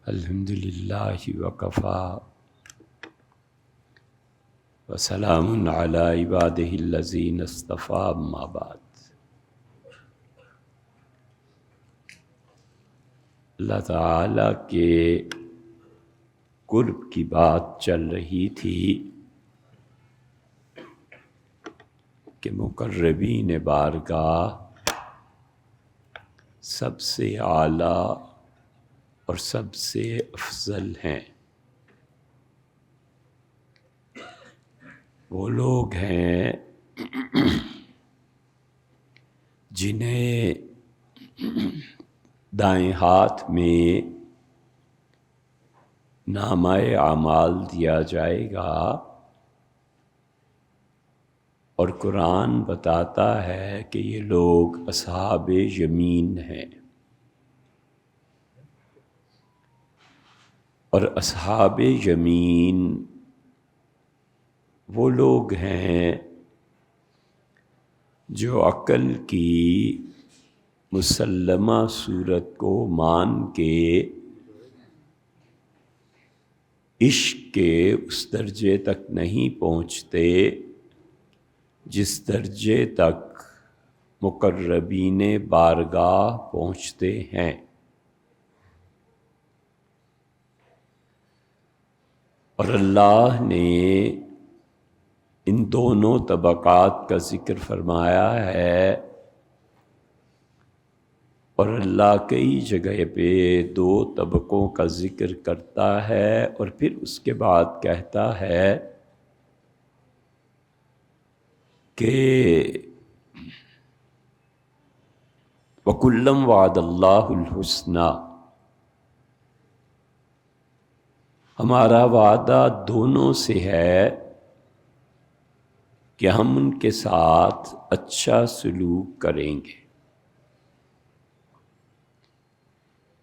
الحمدللہ وکفا وسلام علی عبادہ الذین اصطفیٰ اما بعد۔ اللہ تعالیٰ کے قرب کی بات چل رہی تھی کہ مقربین بارگاہ سب سے اعلیٰ اور سب سے افضل ہیں۔ وہ لوگ ہیں جنہیں دائیں ہاتھ میں نامہ اعمال دیا جائے گا اور قرآن بتاتا ہے کہ یہ لوگ اصحاب یمین ہیں، اور اصحاب یمین وہ لوگ ہیں جو عقل کی مسلمہ صورت کو مان کے عشق کے اس درجے تک نہیں پہنچتے جس درجے تک مقربین بارگاہ پہنچتے ہیں۔ اور اللہ نے ان دونوں طبقات کا ذکر فرمایا ہے، اور اللہ کئی جگہ پہ دو طبقوں کا ذکر کرتا ہے اور پھر اس کے بعد کہتا ہے کہ وَكُلًّا وَعَدَ اللَّهُ الْحُسْنَى، ہمارا وعدہ دونوں سے ہے کہ ہم ان کے ساتھ اچھا سلوک کریں گے۔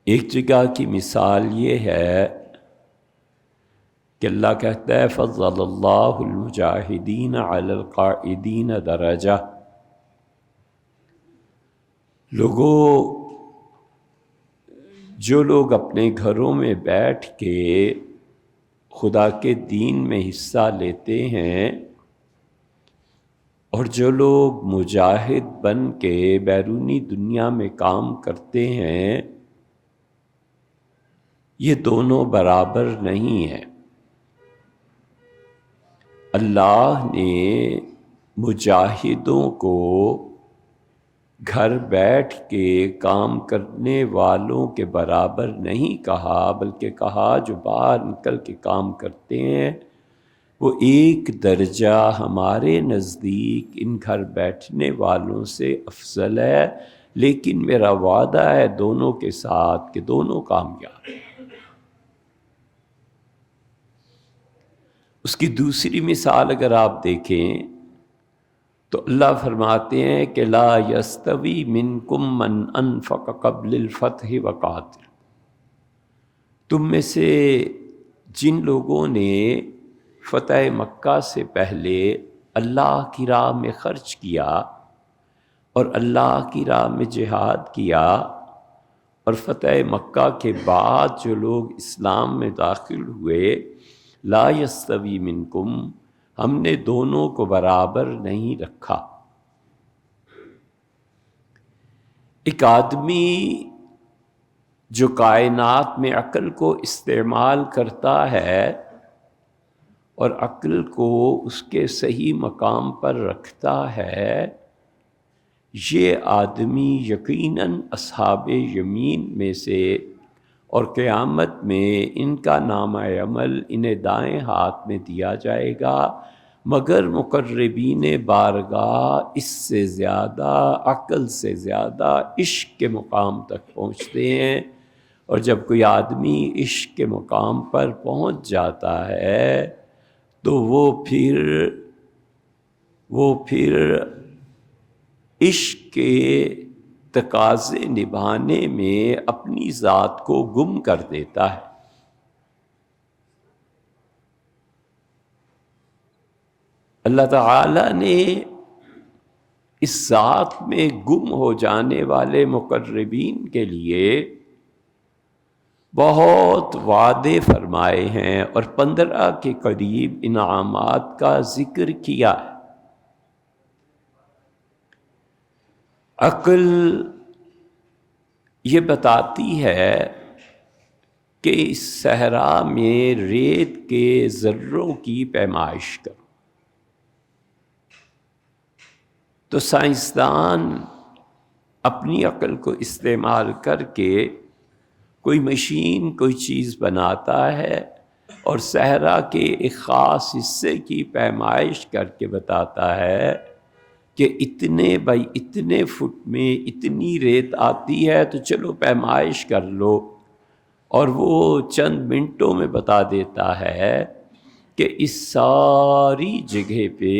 ایک جگہ کی مثال یہ ہے کہ اللہ کہتا ہے فضل اللہ المجاہدین علی القاعدین درجہ، جو لوگ اپنے گھروں میں بیٹھ کے خدا کے دین میں حصہ لیتے ہیں اور جو لوگ مجاہد بن کے بیرونی دنیا میں کام کرتے ہیں، یہ دونوں برابر نہیں ہیں۔ اللہ نے مجاہدوں کو گھر بیٹھ کے کام کرنے والوں کے برابر نہیں کہا، بلکہ کہا جو باہر نکل کے کام کرتے ہیں وہ ایک درجہ ہمارے نزدیک ان گھر بیٹھنے والوں سے افضل ہے، لیکن میرا وعدہ ہے دونوں کے ساتھ کہ دونوں کامیاب ہیں۔ اس کی دوسری مثال اگر آپ دیکھیں تو اللہ فرماتے ہیں کہ لا یستوی منکم من انفق قبل الفتح وقاتل، تم میں سے جن لوگوں نے فتح مکہ سے پہلے اللہ کی راہ میں خرچ کیا اور اللہ کی راہ میں جہاد کیا، اور فتح مکہ کے بعد جو لوگ اسلام میں داخل ہوئے، لا یستوی منکم، ہم نے دونوں کو برابر نہیں رکھا۔ ایک آدمی جو کائنات میں عقل کو استعمال کرتا ہے اور عقل کو اس کے صحیح مقام پر رکھتا ہے، یہ آدمی یقیناً اصحاب یمین میں سے، اور قیامت میں ان کا نامہ عمل انہیں دائیں ہاتھ میں دیا جائے گا، مگر مقربین بارگاہ اس سے زیادہ، عقل سے زیادہ عشق کے مقام تک پہنچتے ہیں، اور جب کوئی آدمی عشق کے مقام پر پہنچ جاتا ہے تو وہ پھر عشق کے تقاضے نبھانے میں اپنی ذات کو گم کر دیتا ہے۔ اللہ تعالیٰ نے اس ذات میں گم ہو جانے والے مقربین کے لیے بہت وعدے فرمائے ہیں اور 15 کے قریب انعامات کا ذکر کیا ہے۔ عقل یہ بتاتی ہے کہ اس صحرا میں ریت کے ذروں کی پیمائش کرو، تو سائنسدان اپنی عقل کو استعمال کر کے کوئی مشین کوئی چیز بناتا ہے اور صحرا کے ایک خاص حصے کی پیمائش کر کے بتاتا ہے کہ اتنے بائی اتنے فٹ میں اتنی ریت آتی ہے، تو چلو پیمائش کر لو، اور وہ چند منٹوں میں بتا دیتا ہے کہ اس ساری جگہ پہ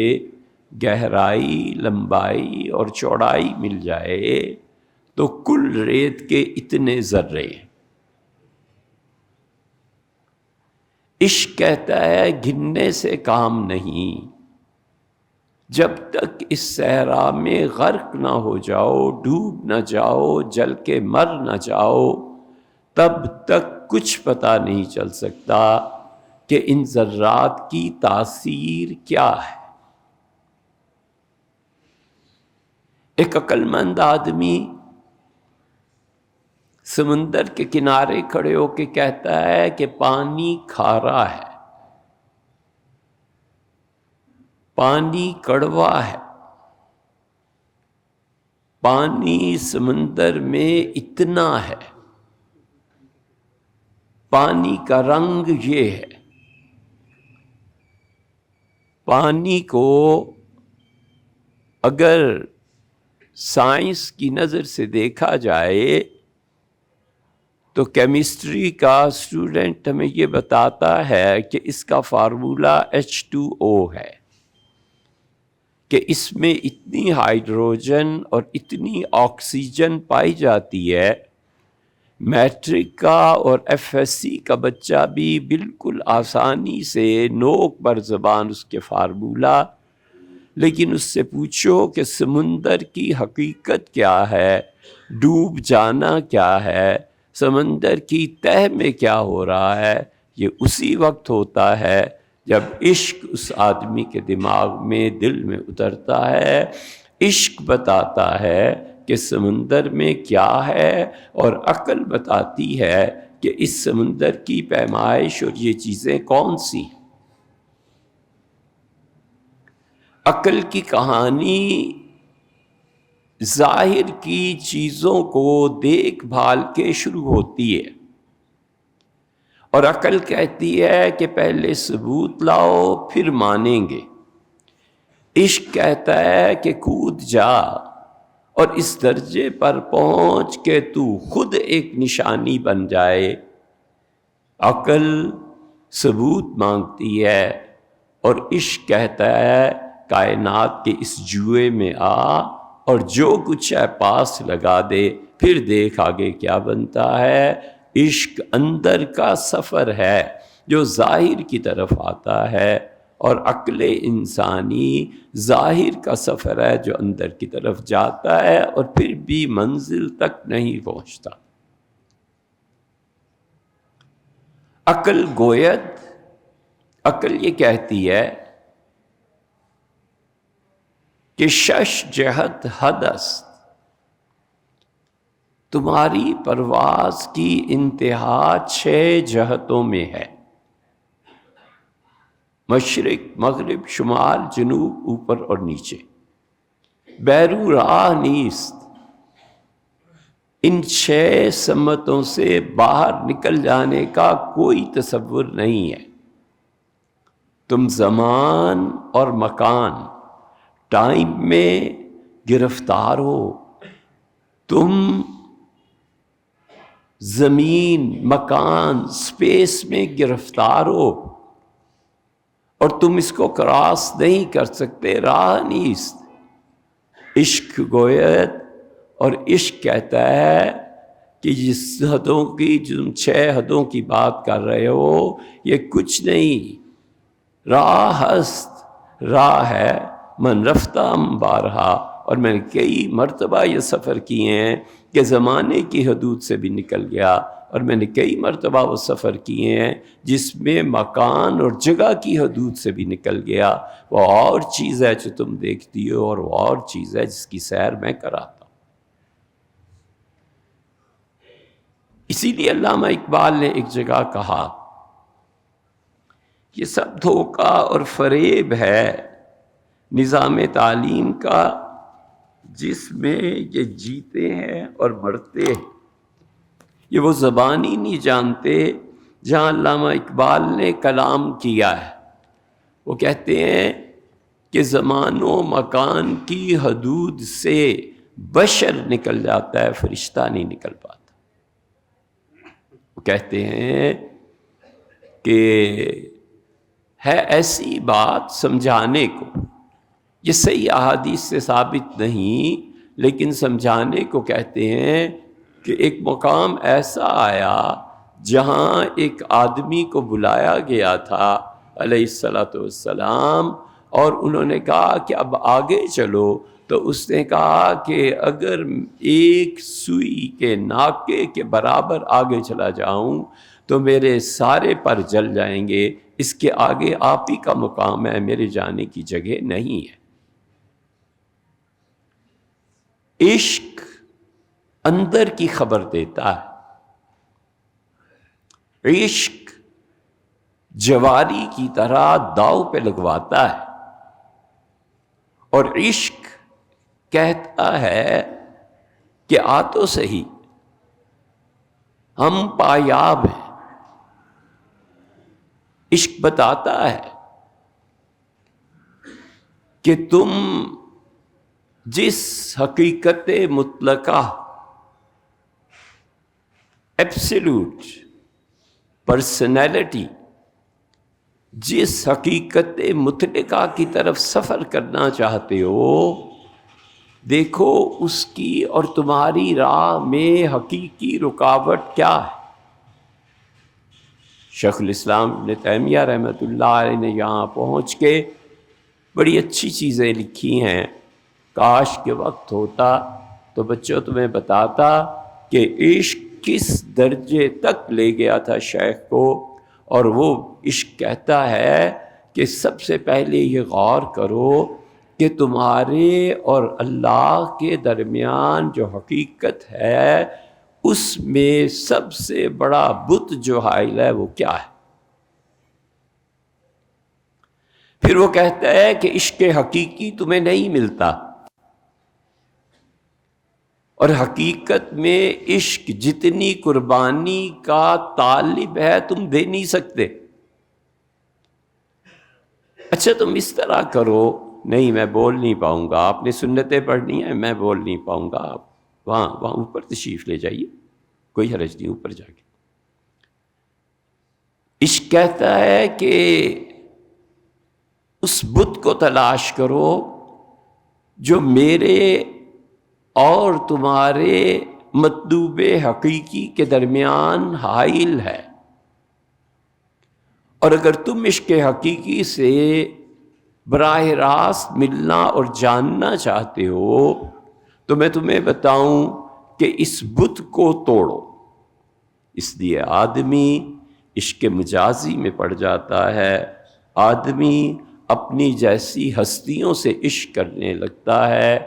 گہرائی، لمبائی اور چوڑائی مل جائے تو کل ریت کے اتنے ذرے۔ عشق کہتا ہے گننے سے کام نہیں، جب تک اس صحرا میں غرق نہ ہو جاؤ، ڈوب نہ جاؤ، جل کے مر نہ جاؤ، تب تک کچھ پتہ نہیں چل سکتا کہ ان ذرات کی تاثیر کیا ہے۔ ایک عقل مند آدمی سمندر کے کنارے کھڑے ہو کے کہتا ہے کہ پانی کھارا ہے، پانی کڑوا ہے، پانی سمندر میں اتنا ہے، پانی کا رنگ یہ ہے۔ پانی کو اگر سائنس کی نظر سے دیکھا جائے تو کیمسٹری کا اسٹوڈنٹ ہمیں یہ بتاتا ہے کہ اس کا فارمولا H2O ہے، کہ اس میں اتنی ہائیڈروجن اور اتنی آکسیجن پائی جاتی ہے، میٹرک کا اور FSC کا بچہ بھی بالکل آسانی سے نوک بر زبان اس کے فارمولا، لیکن اس سے پوچھو کہ سمندر کی حقیقت کیا ہے، ڈوب جانا کیا ہے، سمندر کی تہہ میں کیا ہو رہا ہے، یہ اسی وقت ہوتا ہے جب عشق اس آدمی کے دماغ میں، دل میں اترتا ہے۔ عشق بتاتا ہے کہ سمندر میں کیا ہے، اور عقل بتاتی ہے کہ اس سمندر کی پیمائش اور یہ چیزیں کون سی ہیں۔ عقل کی کہانی ظاہر کی چیزوں کو دیکھ بھال کے شروع ہوتی ہے، اور عقل کہتی ہے کہ پہلے ثبوت لاؤ پھر مانیں گے۔ عشق کہتا ہے کہ کود جا اور اس درجے پر پہنچ کے تو خود ایک نشانی بن جائے۔ عقل ثبوت مانگتی ہے اور عشق کہتا ہے کائنات کے اس جوئے میں آ اور جو کچھ ہے پاس لگا دے، پھر دیکھ آگے کیا بنتا ہے۔ عشق اندر کا سفر ہے جو ظاہر کی طرف آتا ہے، اور عقل انسانی ظاہر کا سفر ہے جو اندر کی طرف جاتا ہے اور پھر بھی منزل تک نہیں پہنچتا۔ عقل گوید، عقل یہ کہتی ہے کہ شش جہت حد است، تمہاری پرواز کی انتہا 6 جہتوں میں ہے، مشرق، مغرب، شمال، جنوب، اوپر اور نیچے۔ بیرو راہ نیست، ان 6 سمتوں سے باہر نکل جانے کا کوئی تصور نہیں ہے۔ تم زمان اور مکان، ٹائم میں گرفتار ہو، تم زمین، مکان، سپیس میں گرفتار ہو، اور تم اس کو کراس نہیں کر سکتے، راہ نیست۔ عشق گوید، اور عشق کہتا ہے کہ جس حدوں کی، تم 6 حدوں کی بات کر رہے ہو، یہ کچھ نہیں، راہ ہست، راہ ہے، من رفتم بارہا، اور میں نے کئی مرتبہ یہ سفر کیے ہیں کہ زمانے کی حدود سے بھی نکل گیا اور میں نے کئی مرتبہ وہ سفر کیے ہیں جس میں مکان اور جگہ کی حدود سے بھی نکل گیا. وہ اور چیز ہے جو تم دیکھتی ہو اور وہ اور چیز ہے جس کی سیر میں کراتا ہوں. اسی لیے علامہ اقبال نے ایک جگہ کہا یہ سب دھوکہ اور فریب ہے نظام تعلیم کا جس میں یہ جیتے ہیں اور مرتے ہیں. یہ وہ زبان ہی نہیں جانتے جہاں علامہ اقبال نے کلام کیا ہے. وہ کہتے ہیں کہ زمان و مکان کی حدود سے بشر نکل جاتا ہے، فرشتہ نہیں نکل پاتا. وہ کہتے ہیں کہ ہے ایسی بات سمجھانے کو، یہ صحیح احادیث سے ثابت نہیں، لیکن سمجھانے کو کہتے ہیں کہ ایک مقام ایسا آیا جہاں ایک آدمی کو بلایا گیا تھا علیہ الصلاۃ والسلام، اور انہوں نے کہا کہ اب آگے چلو. تو اس نے کہا کہ اگر ایک سوئی کے ناکے کے برابر آگے چلا جاؤں تو میرے سارے پر جل جائیں گے، اس کے آگے آپ ہی کا مقام ہے، میرے جانے کی جگہ نہیں ہے. عشق اندر کی خبر دیتا ہے. عشق جواری کی طرح داؤ پہ لگواتا ہے، اور عشق کہتا ہے کہ آ تو صحیح، ہم پایاب ہیں. عشق بتاتا ہے کہ تم جس حقیقت مطلقہ ایبسلیوٹ پرسنالٹی، جس حقیقت مطلقہ کی طرف سفر کرنا چاہتے ہو، دیکھو اس کی اور تمہاری راہ میں حقیقی رکاوٹ کیا ہے. شیخ الاسلام ابن تیمیہ رحمۃ اللہ علیہ نے یہاں پہنچ کے بڑی اچھی چیزیں لکھی ہیں. کاش کے وقت ہوتا تو بچوں تمہیں بتاتا کہ عشق کس درجے تک لے گیا تھا شیخ کو. اور وہ عشق کہتا ہے کہ سب سے پہلے یہ غور کرو کہ تمہارے اور اللہ کے درمیان جو حقیقت ہے اس میں سب سے بڑا بت جو حائل ہے وہ کیا ہے. پھر وہ کہتا ہے کہ عشق حقیقی تمہیں نہیں ملتا، اور حقیقت میں عشق جتنی قربانی کا طالب ہے تم دے نہیں سکتے. اچھا تم اس طرح کرو، نہیں میں بول نہیں پاؤں گا، آپ نے سنتیں پڑھنی ہیں، میں بول نہیں پاؤں گا، آپ وہاں اوپر تشریف لے جائیے، کوئی حرج نہیں، اوپر جا کے. عشق کہتا ہے کہ اس بت کو تلاش کرو جو میرے اور تمہارے مطلوب حقیقی کے درمیان حائل ہے. اور اگر تم عشق حقیقی سے براہ راست ملنا اور جاننا چاہتے ہو تو میں تمہیں بتاؤں کہ اس بت کو توڑو. اس لیے آدمی عشق مجازی میں پڑ جاتا ہے، آدمی اپنی جیسی ہستیوں سے عشق کرنے لگتا ہے،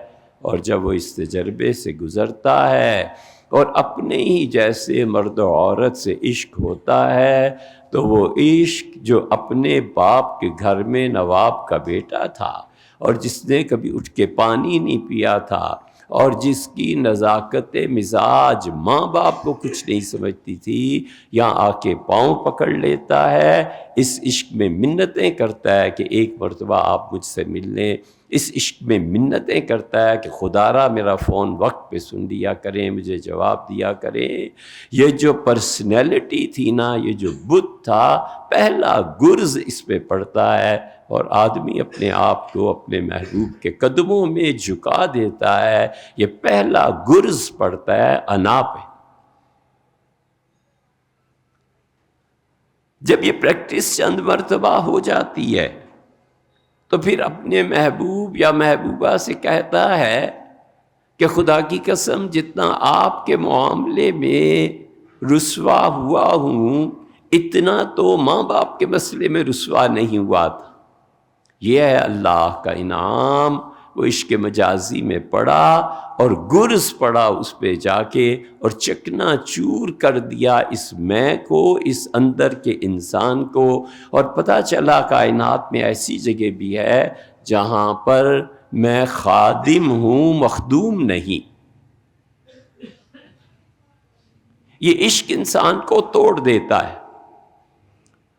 اور جب وہ اس تجربے سے گزرتا ہے اور اپنے ہی جیسے مرد و عورت سے عشق ہوتا ہے تو وہ عشق جو اپنے باپ کے گھر میں نواب کا بیٹا تھا اور جس نے کبھی اٹھ کے پانی نہیں پیا تھا اور جس کی نزاکت مزاج ماں باپ کو کچھ نہیں سمجھتی تھی، یہاں آ کے پاؤں پکڑ لیتا ہے، اس عشق میں منتیں کرتا ہے کہ ایک مرتبہ آپ مجھ سے مل لیں، اس عشق میں منتیں کرتا ہے کہ خدا را میرا فون وقت پہ سن لیا کریں، مجھے جواب دیا کریں. یہ جو پرسنالٹی تھی نا، یہ جو بت تھا، پہلا گرز اس پہ پڑتا ہے اور آدمی اپنے آپ کو اپنے محبوب کے قدموں میں جھکا دیتا ہے. یہ پہلا گرز پڑتا ہے انا پہ. جب یہ پریکٹس چند مرتبہ ہو جاتی ہے تو پھر اپنے محبوب یا محبوبہ سے کہتا ہے کہ خدا کی قسم جتنا آپ کے معاملے میں رسوا ہوا ہوں، اتنا تو ماں باپ کے مسئلے میں رسوا نہیں ہوا تھا۔ یہ ہے اللہ کا انعام۔ وہ عشق مجازی میں پڑا اور گرز پڑا اس پہ جا کے، اور چکنا چور کر دیا اس میں کو، اس اندر کے انسان کو۔ اور پتہ چلا کائنات میں ایسی جگہ بھی ہے جہاں پر میں خادم ہوں، مخدوم نہیں۔ یہ عشق انسان کو توڑ دیتا ہے،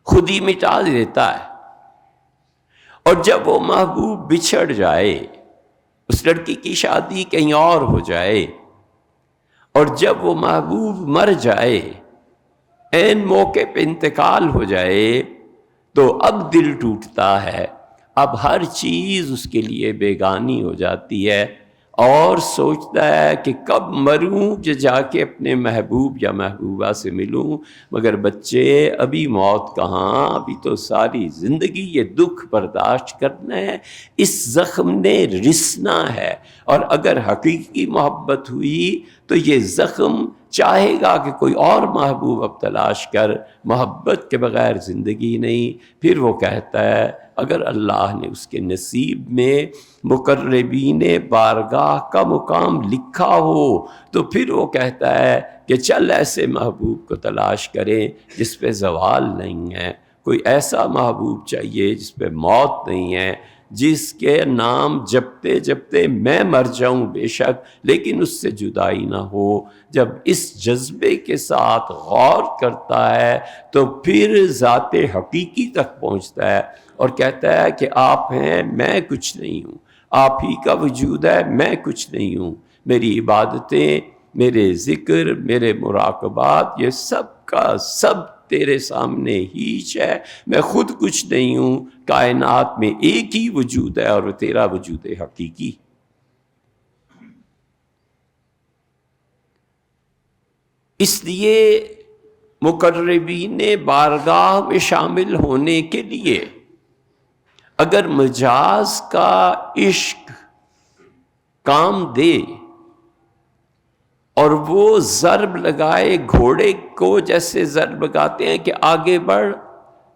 خود ہی مٹا دیتا ہے۔ اور جب وہ محبوب بچھڑ جائے، اس لڑکی کی شادی کہیں اور ہو جائے، اور جب وہ محبوب مر جائے، عین موقع پہ انتقال ہو جائے، تو اب دل ٹوٹتا ہے۔ اب ہر چیز اس کے لیے بیگانی ہو جاتی ہے، اور سوچتا ہے کہ کب مروں کہ جا کے اپنے محبوب یا محبوبہ سے ملوں، مگر بچے ابھی موت کہاں، ابھی تو ساری زندگی یہ دکھ برداشت کرنا ہے، اس زخم نے رسنا ہے۔ اور اگر حقیقی محبت ہوئی تو یہ زخم چاہے گا کہ کوئی اور محبوب اب تلاش کر، محبت کے بغیر زندگی نہیں۔ پھر وہ کہتا ہے اگر اللہ نے اس کے نصیب میں مقربین بارگاہ کا مقام لکھا ہو، تو پھر وہ کہتا ہے کہ چل ایسے محبوب کو تلاش کریں جس پہ زوال نہیں ہے، کوئی ایسا محبوب چاہیے جس پہ موت نہیں ہے، جس کے نام جپتے جپتے میں مر جاؤں بے شک، لیکن اس سے جدائی نہ ہو۔ جب اس جذبے کے ساتھ غور کرتا ہے تو پھر ذات حقیقی تک پہنچتا ہے اور کہتا ہے کہ آپ ہیں، میں کچھ نہیں ہوں، آپ ہی کا وجود ہے، میں کچھ نہیں ہوں۔ میری عبادتیں، میرے ذکر، میرے مراقبات، یہ سب کا سب تیرے سامنے ہیچ ہے، میں خود کچھ نہیں ہوں۔ کائنات میں ایک ہی وجود ہے اور وہ تیرا وجود حقیقی۔ اس لیے مقربین بارگاہ میں شامل ہونے کے لیے اگر مجاز کا عشق کام دے اور وہ ضرب لگائے گھوڑے کو، جیسے ضرب لگاتے ہیں کہ آگے بڑھ،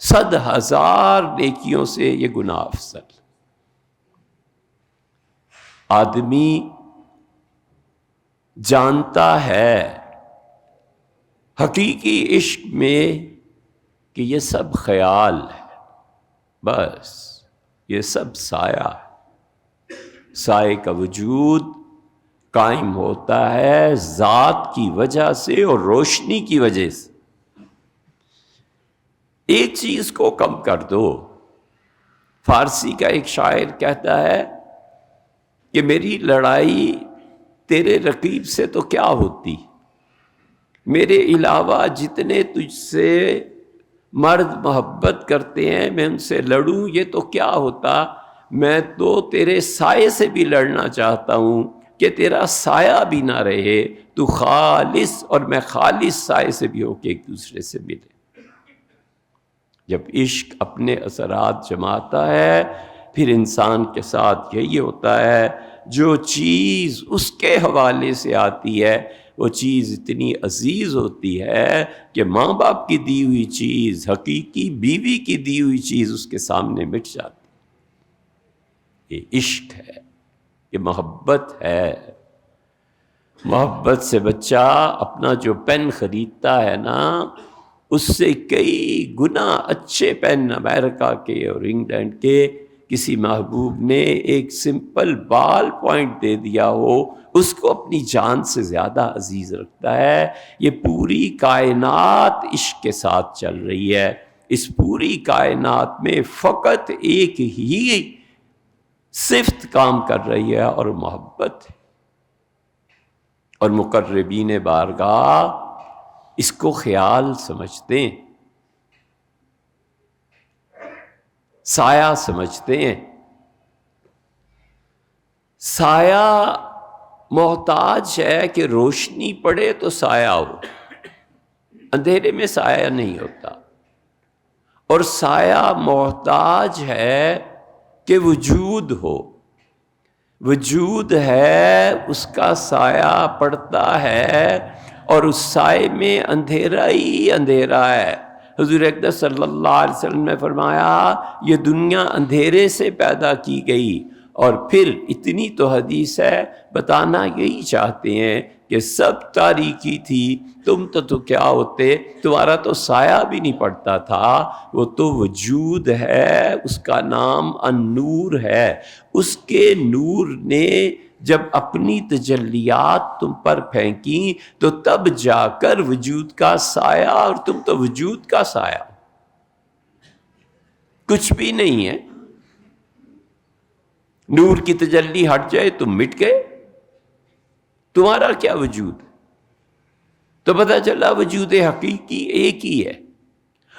100,000 نیکیوں سے یہ گناہ افضل۔ آدمی جانتا ہے حقیقی عشق میں کہ یہ سب خیال ہے، بس یہ سب سایہ ہے۔ سائے کا وجود قائم ہوتا ہے ذات کی وجہ سے اور روشنی کی وجہ سے۔ ایک چیز کو کم کر دو۔ فارسی کا ایک شاعر کہتا ہے کہ میری لڑائی تیرے رقیب سے تو کیا ہوتی، میرے علاوہ جتنے تجھ سے مرد محبت کرتے ہیں میں ان سے لڑوں یہ تو کیا ہوتا، میں تو تیرے سائے سے بھی لڑنا چاہتا ہوں کہ تیرا سایہ بھی نہ رہے، تو خالص اور میں خالص سائے سے بھی ہو کے ایک دوسرے سے ملے۔ جب عشق اپنے اثرات جماتا ہے پھر انسان کے ساتھ یہی ہوتا ہے، جو چیز اس کے حوالے سے آتی ہے وہ چیز اتنی عزیز ہوتی ہے کہ ماں باپ کی دی ہوئی چیز، حقیقی بیوی کی دی ہوئی چیز اس کے سامنے مٹ جاتی۔ یہ عشق ہے، یہ محبت ہے۔ محبت سے بچہ اپنا جو پین خریدتا ہے نا، اس سے کئی گنا اچھے پین امریکہ کے اور انگلینڈ کے کسی محبوب نے ایک سمپل بال پوائنٹ دے دیا ہو، اس کو اپنی جان سے زیادہ عزیز رکھتا ہے۔ یہ پوری کائنات عشق کے ساتھ چل رہی ہے۔ اس پوری کائنات میں فقط ایک ہی صفت کام کر رہی ہے اور محبت ہے، اور مقربین بارگاہ اس کو خیال سمجھتے ہیں، سایہ سمجھتے ہیں۔ سایہ محتاج ہے کہ روشنی پڑے تو سایہ ہو، اندھیرے میں سایہ نہیں ہوتا۔ اور سایہ محتاج ہے کہ وجود ہو، وجود ہے اس کا سایہ پڑتا ہے اور اس سائے میں اندھیرا ہی اندھیرا ہے۔ حضور اقدس صلی اللہ علیہ وسلم نے فرمایا یہ دنیا اندھیرے سے پیدا کی گئی، اور پھر اتنی تو حدیث ہے، بتانا یہی چاہتے ہیں کہ سب تاریکی تھی، تم تو کیا ہوتے، تمہارا تو سایہ بھی نہیں پڑتا تھا، وہ تو وجود ہے، اس کا نام النور ہے۔ اس کے نور نے جب اپنی تجلیات تم پر پھینکی تو تب جا کر وجود کا سایہ، اور تم تو وجود کا سایہ، کچھ بھی نہیں ہے۔ نور کی تجلی ہٹ جائے تم مٹ گئے، تمہارا کیا وجود؟ تو پتہ چلا وجود حقیقی ایک ہی ہے،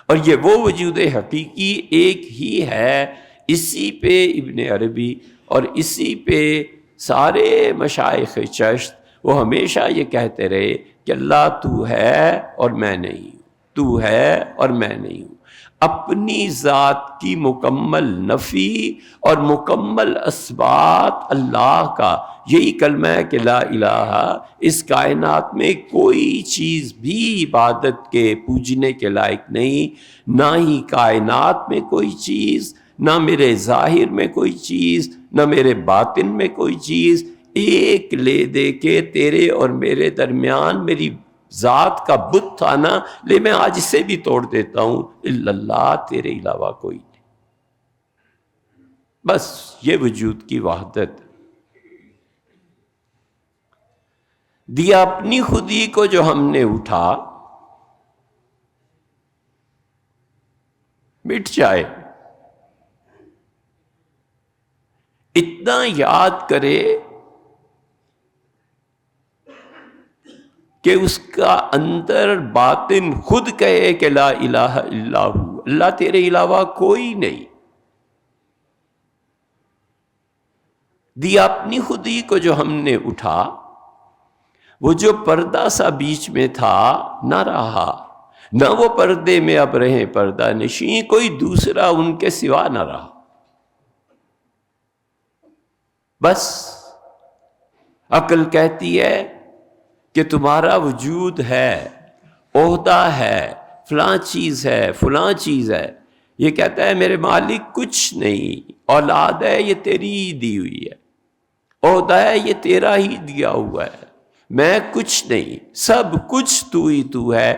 اور یہ وہ وجود حقیقی ایک ہی ہے۔ اسی پہ ابن عربی اور اسی پہ سارے مشائخ چشت وہ ہمیشہ یہ کہتے رہے کہ اللہ تو ہے اور میں نہیں ہوں، تو ہے اور میں نہیں ہوں۔ اپنی ذات کی مکمل نفی اور مکمل اثبات اللہ کا، یہی کلمہ ہے کہ لا الہ۔ اس کائنات میں کوئی چیز بھی عبادت کے پوجنے کے لائق نہیں، نہ ہی کائنات میں کوئی چیز، نہ میرے ظاہر میں کوئی چیز، نہ میرے باطن میں کوئی چیز۔ ایک لے دے کے تیرے اور میرے درمیان میری ذات کا بت تھا نا، لے میں آج اسے بھی توڑ دیتا ہوں، الا اللہ، تیرے علاوہ کوئی نہیں۔ بس یہ وجود کی وحدت دیا اپنی خودی کو جو ہم نے اٹھا، مٹ جائے۔ اتنا یاد کرے کہ اس کا اندر باطن خود کہے کہ لا الہ الا ہو، اللہ تیرے علاوہ کوئی نہیں۔ دیا اپنی خودی کو جو ہم نے اٹھا، وہ جو پردہ سا بیچ میں تھا نہ رہا، نہ وہ پردے میں اب رہے پردہ نشین، کوئی دوسرا ان کے سوا نہ رہا۔ بس عقل کہتی ہے کہ تمہارا وجود ہے، عہدہ ہے، فلاں چیز ہے، فلاں چیز ہے۔ یہ کہتا ہے میرے مالک کچھ نہیں، اولاد ہے یہ تیری ہی دی ہوئی ہے، عہدہ ہے یہ تیرا ہی دیا ہوا ہے، میں کچھ نہیں، سب کچھ تو ہی تو ہے۔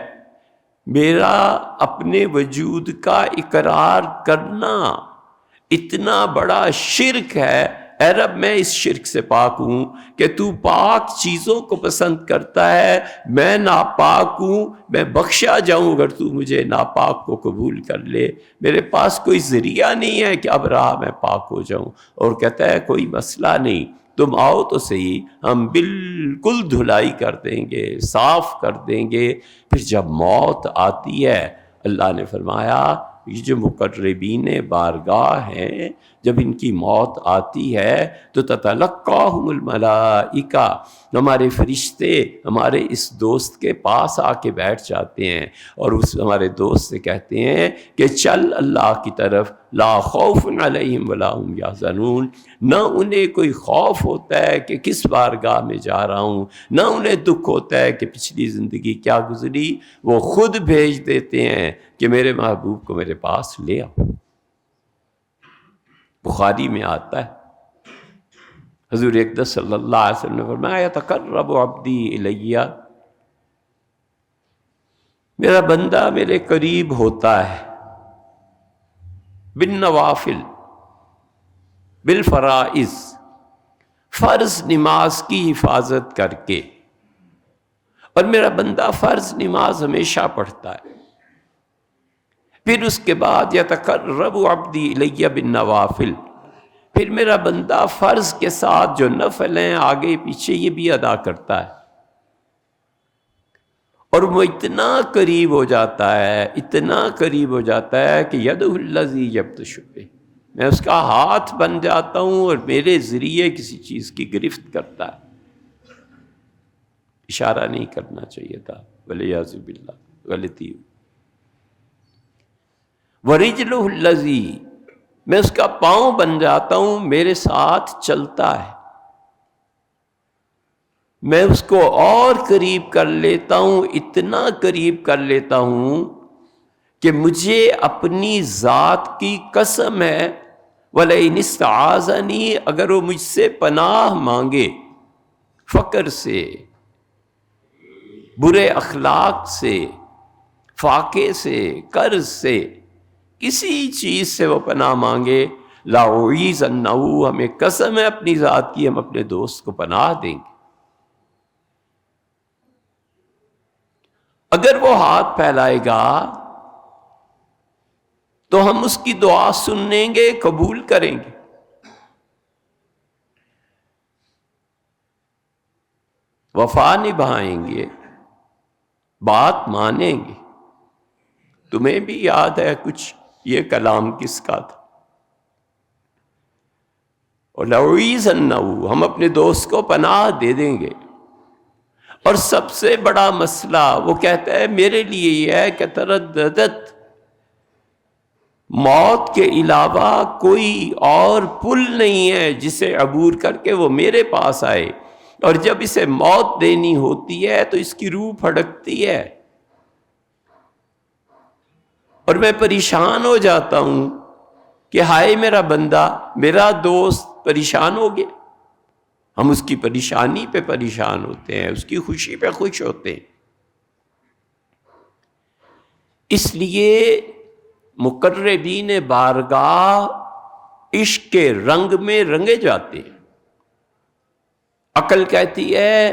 میرا اپنے وجود کا اقرار کرنا اتنا بڑا شرک ہے۔ اے رب میں اس شرک سے پاک ہوں کہ تو پاک چیزوں کو پسند کرتا ہے، میں ناپاک ہوں، میں بخشا جاؤں اگر تو مجھے ناپاک کو قبول کر لے۔ میرے پاس کوئی ذریعہ نہیں ہے کہ اب رہا میں پاک ہو جاؤں۔ اور کہتا ہے کوئی مسئلہ نہیں، تم آؤ تو صحیح، ہم بالکل دھلائی کر دیں گے، صاف کر دیں گے۔ پھر جب موت آتی ہے، اللہ نے فرمایا یہ جو مقربین بارگاہ ہیں، جب ان کی موت آتی ہے تو تتلقاہم الملائکہ، ہمارے فرشتے ہمارے اس دوست کے پاس آ کے بیٹھ جاتے ہیں اور اس ہمارے دوست سے کہتے ہیں کہ چل اللہ کی طرف، لا خوف علیہم ولا هم یحزنون۔ نہ انہیں کوئی خوف ہوتا ہے کہ کس بارگاہ میں جا رہا ہوں، نہ انہیں دکھ ہوتا ہے کہ پچھلی زندگی کیا گزری، وہ خود بھیج دیتے ہیں کہ میرے محبوب کو میرے پاس لے آؤ۔ بخاری میں آتا ہے حضور اقدس صلی اللہ علیہ وسلم نے فرمایا یتقرب عبدی الیہ، میرا بندہ میرے قریب ہوتا ہے بالنوافل، بالفرائض، فرض نماز کی حفاظت کر کے، اور میرا بندہ فرض نماز ہمیشہ پڑھتا ہے۔ پھر اس کے بعد یتقرب عبدی الیہ بالنوافل، پھر میرا بندہ فرض کے ساتھ جو نفل ہیں آگے پیچھے یہ بھی ادا کرتا ہے، اور وہ اتنا قریب ہو جاتا ہے، اتنا قریب ہو جاتا ہے کہ یدہ الذی یبطش بہ، میں اس کا ہاتھ بن جاتا ہوں اور میرے ذریعے کسی چیز کی گرفت کرتا ہے۔ اشارہ نہیں کرنا چاہیے تھا، والعیاذ باللہ، غلطی۔ وَرِجْلُهُ الَّذِي، میں اس کا پاؤں بن جاتا ہوں، میرے ساتھ چلتا ہے۔ میں اس کو اور قریب کر لیتا ہوں، اتنا قریب کر لیتا ہوں کہ مجھے اپنی ذات کی قسم ہے، وَلَئِنِ اسْتَعَاذَنِي، اگر وہ مجھ سے پناہ مانگے فقر سے، برے اخلاق سے، فاقے سے، قرض سے، کسی چیز سے وہ پناہ مانگے، لَأُعِيذَنَّهُ، ہمیں قسم ہے اپنی ذات کی، ہم اپنے دوست کو پناہ دیں گے۔ اگر وہ ہاتھ پھیلائے گا تو ہم اس کی دعا سنیں گے، قبول کریں گے۔ وفا نبھائیں گے، بات مانیں گے۔ تمہیں بھی یاد ہے کچھ یہ کلام کس کا تھا؟ وَلَأُعِيذَنَّهُ، ہم اپنے دوست کو پناہ دے دیں گے۔ اور سب سے بڑا مسئلہ وہ کہتا ہے میرے لیے یہ ہے کہ ترددت، موت کے علاوہ کوئی اور پل نہیں ہے جسے عبور کر کے وہ میرے پاس آئے، اور جب اسے موت دینی ہوتی ہے تو اس کی روح پھڑکتی ہے اور میں پریشان ہو جاتا ہوں کہ ہائے میرا بندہ، میرا دوست پریشان ہو گیا۔ ہم اس کی پریشانی پہ پریشان ہوتے ہیں، اس کی خوشی پہ خوش ہوتے ہیں۔ اس لیے مقربین بارگاہ عشق کے رنگ میں رنگے جاتے ہیں۔ عقل کہتی ہے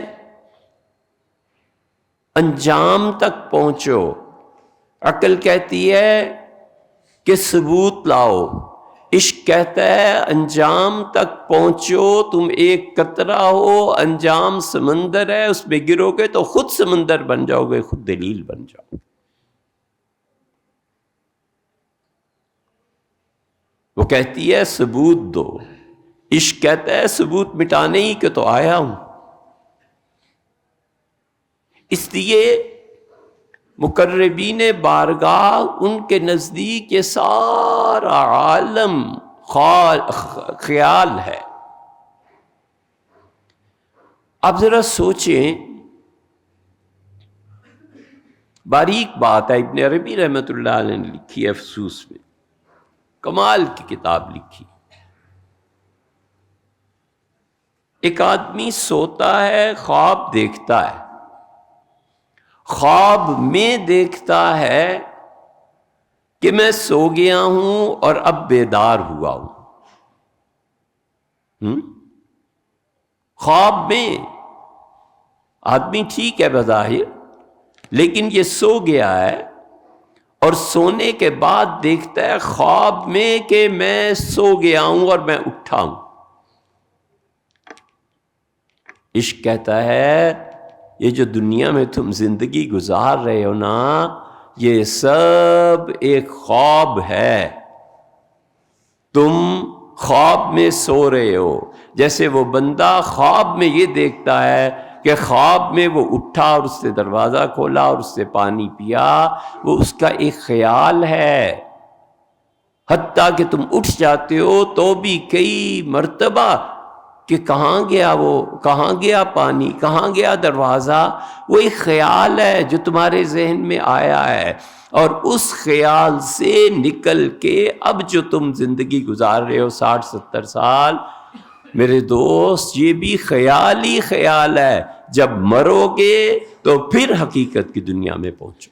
انجام تک پہنچو، عقل کہتی ہے کہ ثبوت لاؤ، عشق کہتا ہے انجام تک پہنچو، تم ایک قطرہ ہو، انجام سمندر ہے، اس میں گرو گے تو خود سمندر بن جاؤ گے، خود دلیل بن جاؤ۔ وہ کہتی ہے ثبوت دو، عشق کہتا ہے ثبوت مٹانے ہی کہ تو آیا ہوں۔ اس لیے مقربین بارگاہ ان کے نزدیک یہ سارا عالم خیال ہے۔ آپ ذرا سوچیں، باریک بات ہے، ابن عربی رحمۃ اللہ علیہ نے لکھی ہے افسوس میں، کمال کی کتاب لکھی۔ ایک آدمی سوتا ہے، خواب دیکھتا ہے، خواب میں دیکھتا ہے کہ میں سو گیا ہوں اور اب بیدار ہوا ہوں۔ خواب میں آدمی ٹھیک ہے بظاہر، لیکن یہ سو گیا ہے اور سونے کے بعد دیکھتا ہے خواب میں کہ میں سو گیا ہوں اور میں اٹھا ہوں۔ عشق کہتا ہے یہ جو دنیا میں تم زندگی گزار رہے ہو نا، یہ سب ایک خواب ہے، تم خواب میں سو رہے ہو۔ جیسے وہ بندہ خواب میں یہ دیکھتا ہے کہ خواب میں وہ اٹھا اور اس سے دروازہ کھولا اور اس سے پانی پیا، وہ اس کا ایک خیال ہے۔ حتیٰ کہ تم اٹھ جاتے ہو تو بھی کئی مرتبہ کہ کہاں گیا وہ، کہاں گیا پانی، کہاں گیا دروازہ، وہ ایک خیال ہے جو تمہارے ذہن میں آیا ہے، اور اس خیال سے نکل کے اب جو تم زندگی گزار رہے ہو 60-70 سال، میرے دوست یہ بھی خیال ہی خیال ہے، جب مرو گے تو پھر حقیقت کی دنیا میں پہنچو۔